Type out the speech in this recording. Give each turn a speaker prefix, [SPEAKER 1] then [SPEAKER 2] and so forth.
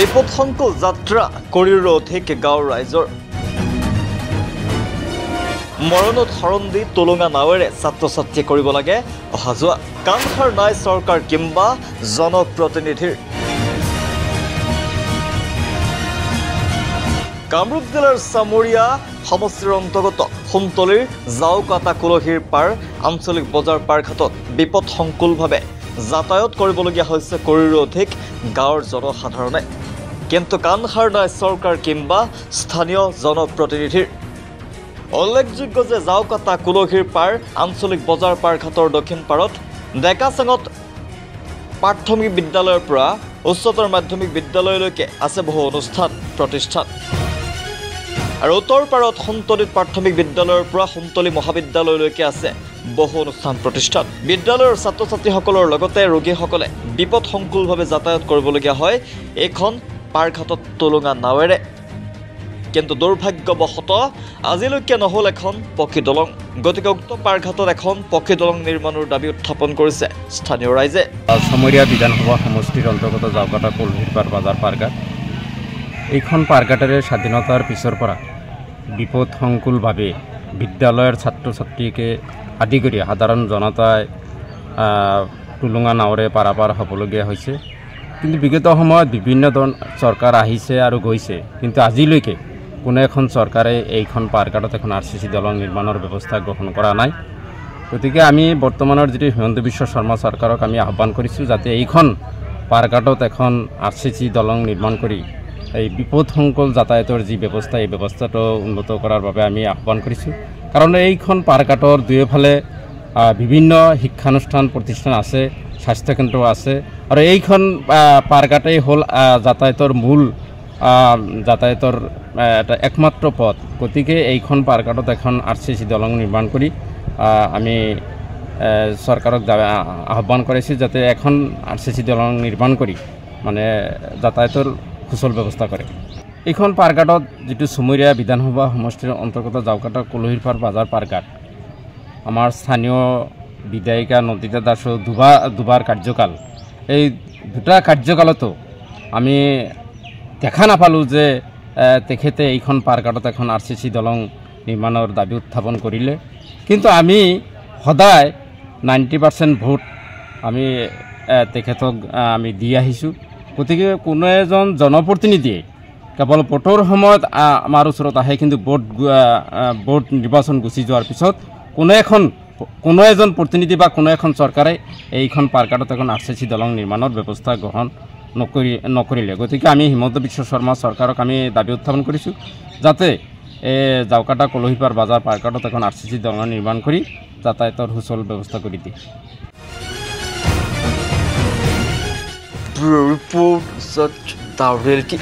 [SPEAKER 1] বিপদসংকুল যাত্ৰা কৰিৰো অধিক গাঁৱৰ ৰাইজৰ মৰণত শৰণ দি তুলুঙা নাৱেৰে ছাত্ৰ ছাত্ৰীয়ে কৰিব লাগে অহা যোৱা কাণসাৰ নাই চৰকাৰ কিম্বা জনপ্ৰতিনিধিৰ কামৰূপ জিলাৰ চামৰীয়া সমষ্টিৰ অন্তৰ্গত সোণতলীৰ জাউকাটা কুলহীৰ পাৰ আঞ্চলিক বজাৰ পাৰঘাটত বিপদসংকুলভাৱে যাতায়াত কৰিবলগীয়া হৈছে কৰিৰো অধিক গাঁৱৰ জনসাধাৰণে কিন্তু কাণসাৰ নাই চৰকাৰ কিম্বা স্থানীয় জনপ্ৰতিনিধিৰ উল্লেখযোগ্য যে জাউকাটা কুলহীৰ পাৰ আঞ্চলিক বজাৰ পাৰঘাটৰ দক্ষিণ পাৰত ডেকাচাঙত প্ৰাথমিক বিদ্যালয়ৰ পৰা উচ্চতৰ মাধ্যমিক বিদ্যালয়লৈকে আছে বহু অনুষ্ঠান প্ৰতিষ্ঠান আৰু উত্তৰ পাৰত সোণতলীত প্ৰাথমিক বিদ্যালয়ৰ পৰা সোণতলী মহাবিদ্যালয়লৈকে আছে বহু অনুষ্ঠান প্ৰতিষ্ঠান বিদ্যালয়ৰ ছাত্ৰ ছাত্ৰীসকলৰ লগতে ৰোগীসকলে বিপদসংকুলভাৱে যাতায়াত কৰিবলগীয়া হয় এইখন পাৰঘাটত তুলুঙা নাৱেৰে কিন্তু দুৰ্ভাগ্যবশতঃ আজিলৈকে নহ'ল এখন পকী দলং গতিকে উক্ত পাৰঘাটত এখন পকী দলং নিৰ্মাণৰ দাবী উত্থাপন কৰিছে স্থানীয় ৰাইজে
[SPEAKER 2] চামৰীয়া বিধানসভা সমষ্টিৰ অন্তৰ্গত জাউকাটা কুলহীৰ পাৰ বজাৰ পাৰঘাট এইখন পাৰঘাটেৰে স্বাধীনতাৰ পিছৰ পৰা বিপদসংকুলভাৱে বিদ্যালয়ৰ ছাত্ৰ ছাত্ৰীকে আদি কৰি সাধাৰণ জনতাই টুলুঙা নাৱেৰে পাৰাপাৰ হ'বলগীয়া হৈছে কিন্তু বিগত সময়ত বিভিন্ন চৰকাৰ আহিছে আৰু গৈছে কিন্তু আজিলৈকে কোনো এখন চৰকাৰে এইখন পাৰঘাটত এখন RCC দলং নিৰ্মাণৰ ব্যৱস্থা গ্ৰহণ কৰা নাই গতিকে আমি বৰ্তমানৰ যিটো হিমন্ত বিশ্ব শৰ্মা চৰকাৰক আমি আহ্বান কৰিছোঁ যাতে এইখন পাৰঘাটত এখন RCC দলং নিৰ্মাণ কৰি এই বিপদসংকুল যাতায়াতৰ যি ব্যৱস্থা এই ব্যৱস্থাটো উন্নত কৰাৰ বাবে আমি আহ্বান কৰিছোঁ কাৰণ এইখন পাৰঘাটৰ দুয়োফালে বিভিন্ন শিক্ষানুষ্ঠান প্ৰতিষ্ঠান আছে স্বাস্থ্যকেন্দ্ৰ আছে আৰু এইখন পাৰঘাটেই হ'ল যাতায়াতৰ মূল যাতায়াতৰ এটা একমাত্ৰ পথ গতিকে এইখন পাৰঘাটত এখন RCC দলং নিৰ্মাণ কৰি আমি চৰকাৰক আহ্বান কৰিছোঁ যাতে এখন RCC দলং নিৰ্মাণ কৰি মানে যাতায়াতৰ সুচল ব্যৱস্থা কৰে এইখন পাৰঘাটত যিটো চামৰীয়া বিধানসভা সমষ্টিৰ অন্তৰ্গত জাউকাটা কুলহীৰ পাৰ বজাৰ পাৰঘাট আমাৰ স্থানীয় বিধায়িকা নন্দিতা দাসৰ দুবাৰ কাৰ্যকাল এই দুটা কাৰ্যকালতো আমি দেখা নাপালোঁ যে তেখেতে এইখন পাৰঘাটত এখন RCC দলং নিৰ্মাণৰ দাবী উত্থাপন কৰিলে কিন্তু আমি সদায় 90% ভোট আমি তেখেতক আমি দি আহিছোঁ গতিকে কোনো এজন জনপ্ৰতিনিধিয়ে কেৱল ভোটৰ সময়ত আমাৰ ওচৰত আহে কিন্তু ভোট নিৰ্বাচন গুচি যোৱাৰ পিছত কোনো এজন প্ৰতিনিধি বা কোনো এখন চৰকাৰে এইখন পাৰঘাটত এখন RCC দলং নিৰ্মাণৰ ব্যৱস্থা গ্ৰহণ নকৰিলে গতিকে আমি হিমন্ত বিশ্ব শৰ্মা চৰকাৰক আমি দাবী উত্থাপন কৰিছোঁ যাতে জাউকাটা কুলহীৰ পাৰ বজাৰ পাৰঘাটত এখন RCC দলং নিৰ্মাণ কৰি যাতায়াতৰ সুচল ব্যৱস্থা কৰি দিয়ে
[SPEAKER 1] Report such the reality.